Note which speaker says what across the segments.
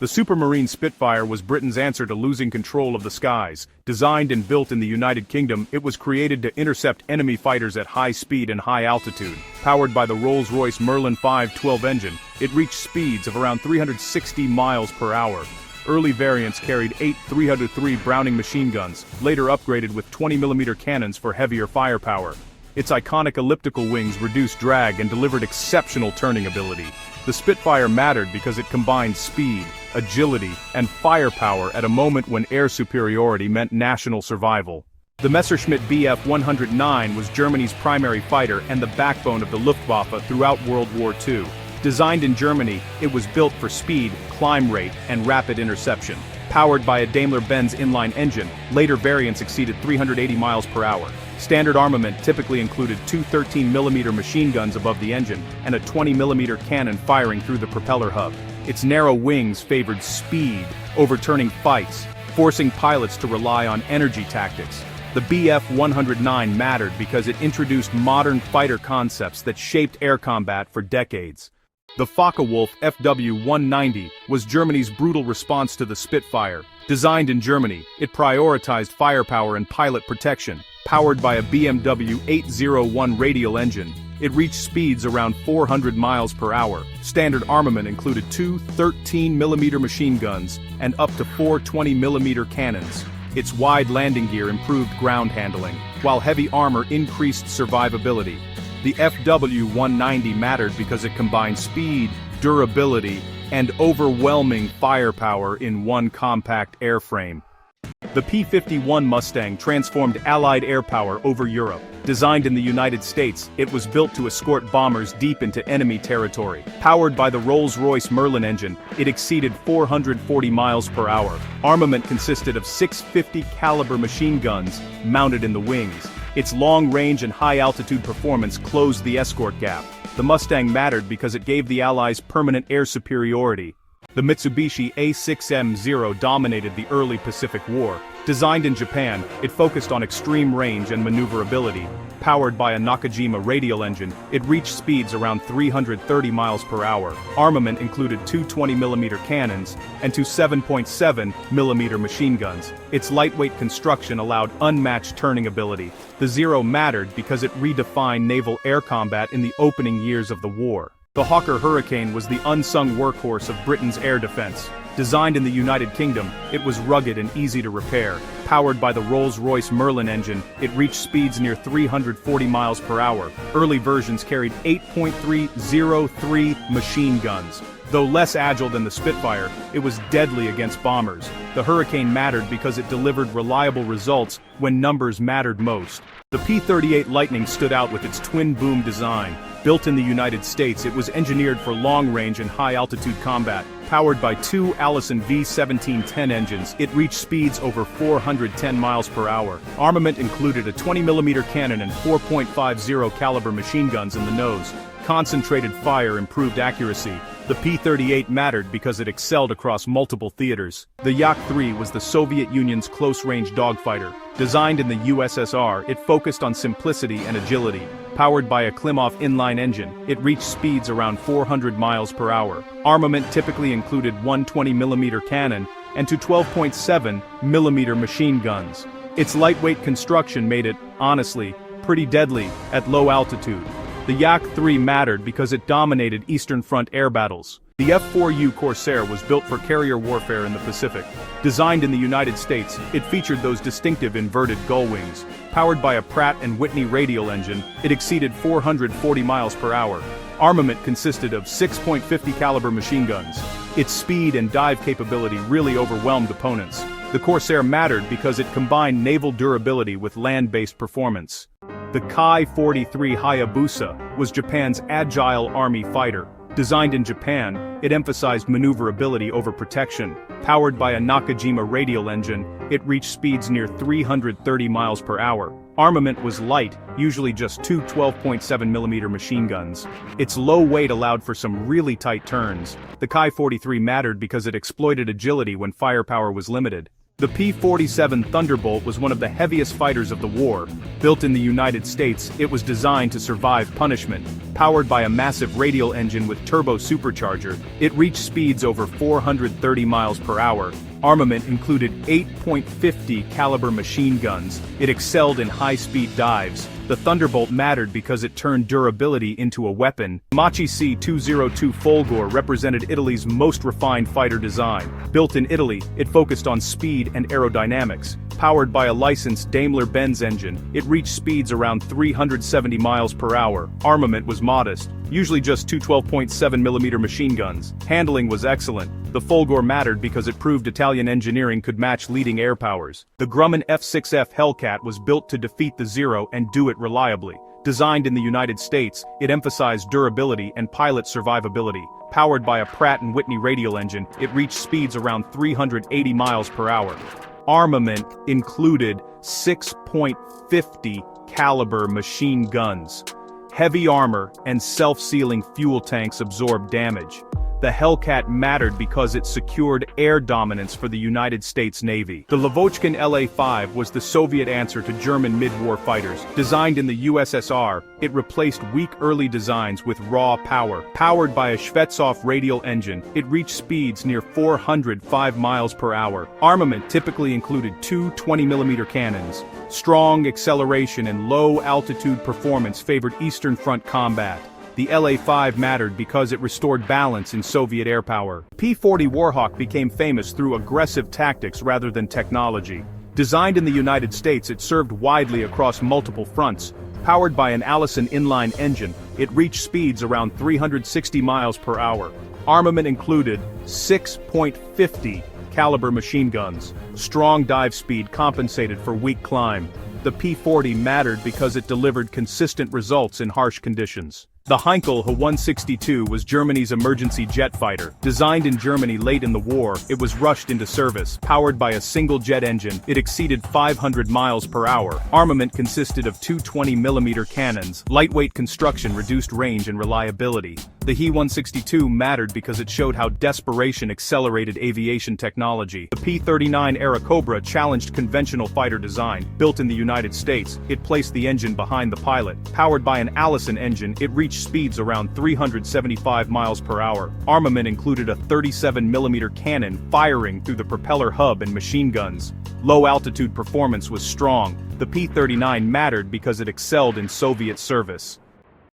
Speaker 1: The Supermarine Spitfire was Britain's answer to losing control of the skies. Designed and built in the United Kingdom, it was created to intercept enemy fighters at high speed and high altitude. Powered by the Rolls-Royce Merlin 512 engine, it reached speeds of around 360 miles per hour. Early variants carried 8 303 Browning machine guns, later upgraded with 20mm cannons for heavier firepower. Its iconic elliptical wings reduced drag and delivered exceptional turning ability. The Spitfire mattered because it combined speed, agility, and firepower at a moment when air superiority meant national survival. The Messerschmitt Bf 109 was Germany's primary fighter and the backbone of the Luftwaffe throughout World War II. Designed in Germany, it was built for speed, climb rate, and rapid interception. Powered by a Daimler-Benz inline engine, later variants exceeded 380 miles per hour. Standard armament typically included two 13mm machine guns above the engine and a 20mm cannon firing through the propeller hub. Its narrow wings favored speed, overturning fights, forcing pilots to rely on energy tactics. The Bf 109 mattered because it introduced modern fighter concepts that shaped air combat for decades. The Focke-Wulf Fw 190 was Germany's brutal response to the Spitfire. Designed in Germany, it prioritized firepower and pilot protection. Powered by a BMW 801 radial engine, it reached speeds around 400 miles per hour. Standard armament included two 13mm machine guns and up to four 20mm cannons. Its wide landing gear improved ground handling, while heavy armor increased survivability. The Fw 190 mattered because it combined speed, durability, and overwhelming firepower in one compact airframe. The P-51 Mustang transformed Allied air power over Europe. Designed in the United States, it was built to escort bombers deep into enemy territory. Powered by the Rolls-Royce Merlin engine, it exceeded 440 miles per hour. Armament consisted of 650 caliber machine guns mounted in the wings. Its long range and high altitude performance closed the escort gap. The Mustang mattered because it gave the Allies permanent air superiority. The Mitsubishi A6M Zero dominated the early Pacific War. Designed in Japan, it focused on extreme range and maneuverability. Powered by a Nakajima radial engine, it reached speeds around 330 miles per hour. Armament included two 20mm cannons and two 7.7mm machine guns. Its lightweight construction allowed unmatched turning ability. The Zero mattered because it redefined naval air combat in the opening years of the war. The Hawker Hurricane was the unsung workhorse of Britain's air defense. Designed in the United Kingdom, it was rugged and easy to repair. Powered by the Rolls-Royce Merlin engine, it reached speeds near 340 miles per hour. Early versions carried 8.303 machine guns. Though less agile than the Spitfire, it was deadly against bombers. The Hurricane mattered because it delivered reliable results when numbers mattered most. The P-38 Lightning stood out with its twin-boom design. Built in the United States, it was engineered for long-range and high-altitude combat. Powered by two Allison V1710 engines, it reached speeds over 410 miles per hour. Armament included a 20mm cannon and 4.50 caliber machine guns in the nose. Concentrated fire improved accuracy. The P-38 mattered because it excelled across multiple theaters. The Yak-3 was the Soviet Union's close-range dogfighter. Designed in the USSR, it focused on simplicity and agility. Powered by a Klimov inline engine, it reached speeds around 400 miles per hour. Armament typically included one 20mm cannon and two 12.7mm machine guns. Its lightweight construction made it, honestly, pretty deadly at low altitude. The Yak-3 mattered because it dominated Eastern Front air battles. The F4U Corsair was built for carrier warfare in the Pacific. Designed in the United States, it featured those distinctive inverted gull wings. Powered by a Pratt & Whitney radial engine, it exceeded 440 miles per hour. Armament consisted of 6.50 caliber machine guns. Its speed and dive capability really overwhelmed opponents. The Corsair mattered because it combined naval durability with land-based performance. The Ki-43 Hayabusa was Japan's agile army fighter. Designed in Japan, it emphasized maneuverability over protection. Powered by a Nakajima radial engine, it reached speeds near 330 miles per hour. Armament was light, usually just two 12.7mm machine guns. Its low weight allowed for some really tight turns. The Ki-43 mattered because it exploited agility when firepower was limited. The P-47 Thunderbolt was one of the heaviest fighters of the war. Built in the United States, it was designed to survive punishment. Powered by a massive radial engine with turbo supercharger, it reached speeds over 430 miles per hour. Armament included 8.50 caliber machine guns. It excelled in high-speed dives. The Thunderbolt mattered because it turned durability into a weapon. Machi C-202 Folgore represented Italy's most refined fighter design. Built in Italy, it focused on speed and aerodynamics. Powered by a licensed Daimler-Benz engine, it reached speeds around 370 miles per hour. Armament was modest, usually just two 12.7mm machine guns. Handling was excellent. The Folgore mattered because it proved Italian engineering could match leading air powers. The Grumman F6F Hellcat was built to defeat the Zero and do it reliably. Designed in the United States, it emphasized durability and pilot survivability. Powered by a Pratt & Whitney radial engine, it reached speeds around 380 miles per hour. Armament included 6.50 caliber machine guns. Heavy armor and self-sealing fuel tanks absorbed damage. The Hellcat mattered because it secured air dominance for the United States Navy. The Lavochkin La-5 was the Soviet answer to German mid-war fighters. Designed in the USSR, it replaced weak early designs with raw power. Powered by a Shvetsov radial engine, it reached speeds near 405 miles per hour. Armament typically included two 20mm cannons. Strong acceleration and low-altitude performance favored Eastern Front combat. The La-5 mattered because it restored balance in Soviet air power. P-40 Warhawk became famous through aggressive tactics rather than technology. Designed in the United States, it served widely across multiple fronts. Powered by an Allison inline engine, it reached speeds around 360 miles per hour. Armament included 6.50 caliber machine guns. Strong dive speed compensated for weak climb. The P-40 mattered because it delivered consistent results in harsh conditions. The Heinkel He-162 was Germany's emergency jet fighter. Designed in Germany late in the war, it was rushed into service. Powered by a single jet engine, it exceeded 500 miles per hour. Armament consisted of two 20mm cannons. Lightweight construction reduced range and reliability. The He-162 mattered because it showed how desperation accelerated aviation technology. The P-39 Airacobra challenged conventional fighter design. Built in the United States, it placed the engine behind the pilot. Powered by an Allison engine, it reached speeds around 375 miles per hour. Armament included a 37mm cannon firing through the propeller hub and machine guns. Low-altitude performance was strong. The P-39 mattered because it excelled in Soviet service.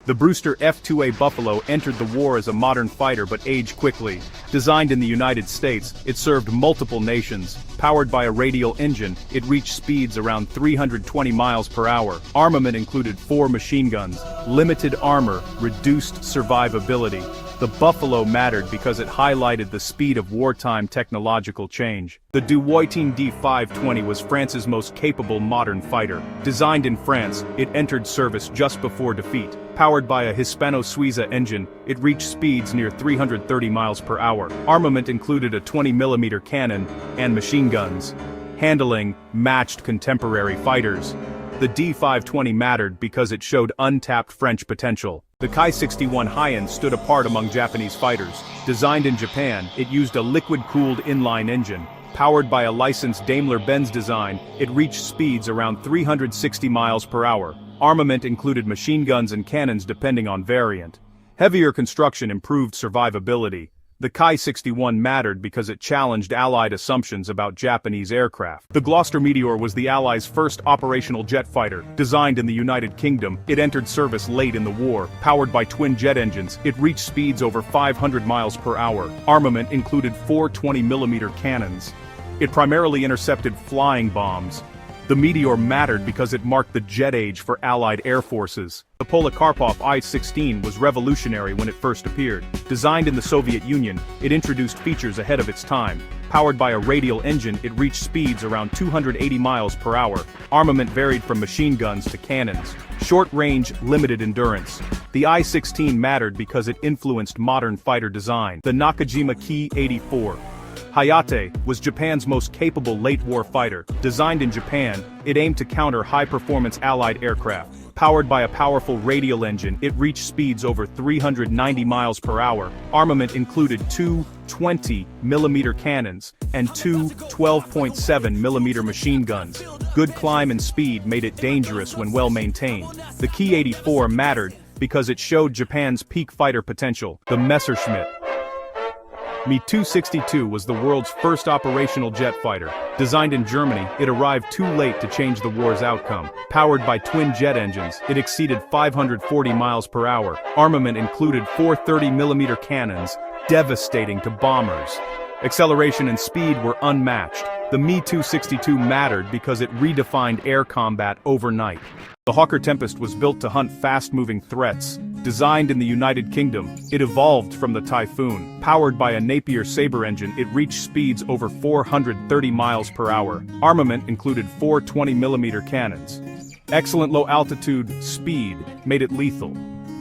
Speaker 1: The Brewster F-2A Buffalo entered the war as a modern fighter but aged quickly. Designed in the United States, it served multiple nations. Powered by a radial engine, it reached speeds around 320 miles per hour. Armament included 4 machine guns. Limited armor reduced survivability. The Buffalo mattered because it highlighted the speed of wartime technological change. The WWII D-520 was France's most capable modern fighter. Designed in France, it entered service just before defeat. Powered by a Hispano-Suiza engine, it reached speeds near 330 miles per hour. Armament included a 20mm cannon and machine guns. Handling matched contemporary fighters. The D-520 mattered because it showed untapped French potential. The Ki-61 High-End stood apart among Japanese fighters. Designed in Japan, it used a liquid-cooled inline engine. Powered by a licensed Daimler-Benz design, it reached speeds around 360 miles per hour. Armament included machine guns and cannons depending on variant. Heavier construction improved survivability. The Ki-61 mattered because it challenged Allied assumptions about Japanese aircraft. The Gloucester Meteor was the Allies' first operational jet fighter. Designed in the United Kingdom, it entered service late in the war. Powered by twin jet engines, it reached speeds over 500 miles per hour. Armament included 4 20mm cannons. It primarily intercepted flying bombs. The Meteor mattered because it marked the jet age for Allied air forces. The Polikarpov I-16 was revolutionary when it first appeared. Designed in the Soviet Union, it introduced features ahead of its time. Powered by a radial engine, it reached speeds around 280 miles per hour. Armament varied from machine guns to cannons. Short range, limited endurance. The I-16 mattered because it influenced modern fighter design. The Nakajima Ki-84 Hayate was Japan's most capable late-war fighter. Designed in Japan, it aimed to counter high-performance Allied aircraft. Powered by a powerful radial engine, it reached speeds over 390 miles per hour. Armament included two 20mm cannons and two 12.7mm machine guns. Good climb and speed made it dangerous when well maintained. The Ki-84 mattered because it showed Japan's peak fighter potential. The Messerschmitt Mi-262 was the world's first operational jet fighter. Designed in Germany, it arrived too late to change the war's outcome. Powered by twin jet engines, it exceeded 540 miles per hour. Armament included four 30mm cannons, devastating to bombers. Acceleration and speed were unmatched. The Mi-262 mattered because it redefined air combat overnight. The Hawker Tempest was built to hunt fast-moving threats. Designed in the United Kingdom, it evolved from the Typhoon. Powered by a Napier Sabre engine, it reached speeds over 430 miles per hour. Armament included four 20mm cannons. Excellent low-altitude speed made it lethal.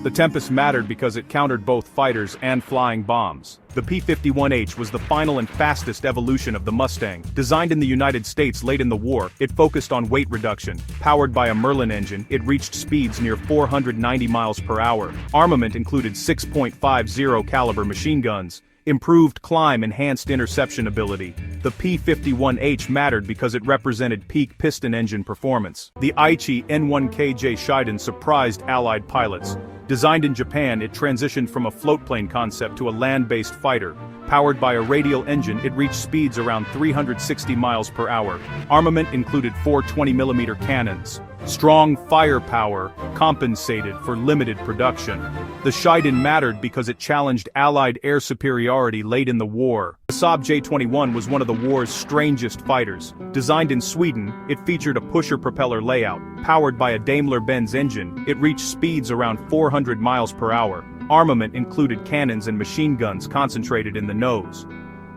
Speaker 1: The Tempest mattered because it countered both fighters and flying bombs. The P-51H was the final and fastest evolution of the Mustang. Designed in the United States late in the war, it focused on weight reduction. Powered by a Merlin engine, it reached speeds near 490 miles per hour. Armament included 6.50 caliber machine guns. Improved climb enhanced interception ability. The P-51H mattered because it represented peak piston engine performance. The Aichi N1KJ Shiden surprised Allied pilots. Designed in Japan, it transitioned from a floatplane concept to a land-based fighter. Powered by a radial engine, it reached speeds around 360 miles per hour. Armament included four 20mm cannons. Strong firepower compensated for limited production. The Shiden mattered because it challenged Allied air superiority late in the war. The Saab J-21 was one of the war's strangest fighters. Designed in Sweden, it featured a pusher propeller layout. Powered by a Daimler-Benz engine, it reached speeds around 400 miles per hour. Armament included cannons and machine guns concentrated in the nose.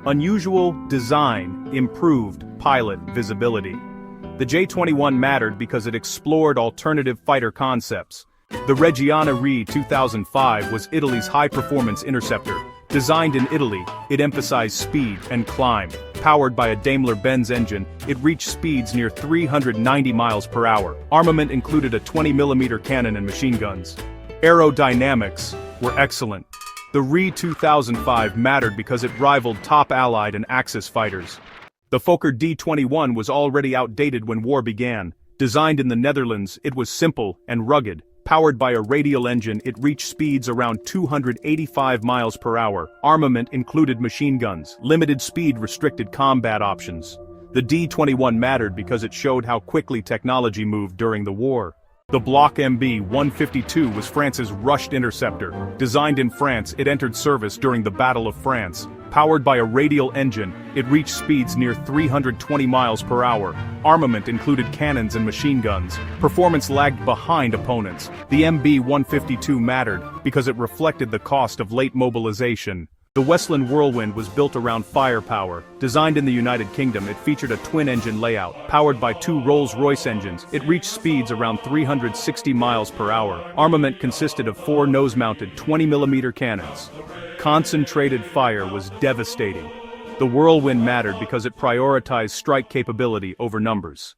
Speaker 1: Unusual design improved pilot visibility. The J-21 mattered because it explored alternative fighter concepts. The Reggiana Re 2005 was Italy's high-performance interceptor. Designed in Italy, it emphasized speed and climb. Powered by a Daimler-Benz engine, it reached speeds near 390 miles per hour. Armament included a 20mm cannon and machine guns. Aerodynamics were excellent. The Re 2005 mattered because it rivaled top Allied and Axis fighters. The Fokker D-21 was already outdated when war began. Designed in the Netherlands, it was simple and rugged. Powered by a radial engine, it reached speeds around 285 miles per hour. Armament included machine guns. Limited speed restricted combat options. The D-21 mattered because it showed how quickly technology moved during the war. The Block MB-152 was France's rushed interceptor. Designed in France, it entered service during the Battle of France. Powered by a radial engine, it reached speeds near 320 miles per hour. Armament included cannons and machine guns. Performance lagged behind opponents. The MB-152 mattered because it reflected the cost of late mobilization. The Westland Whirlwind was built around firepower. Designed in the United Kingdom, it featured a twin-engine layout. Powered by two Rolls-Royce engines, it reached speeds around 360 miles per hour. Armament consisted of four nose-mounted 20mm cannons. Concentrated fire was devastating. The Whirlwind mattered because it prioritized strike capability over numbers.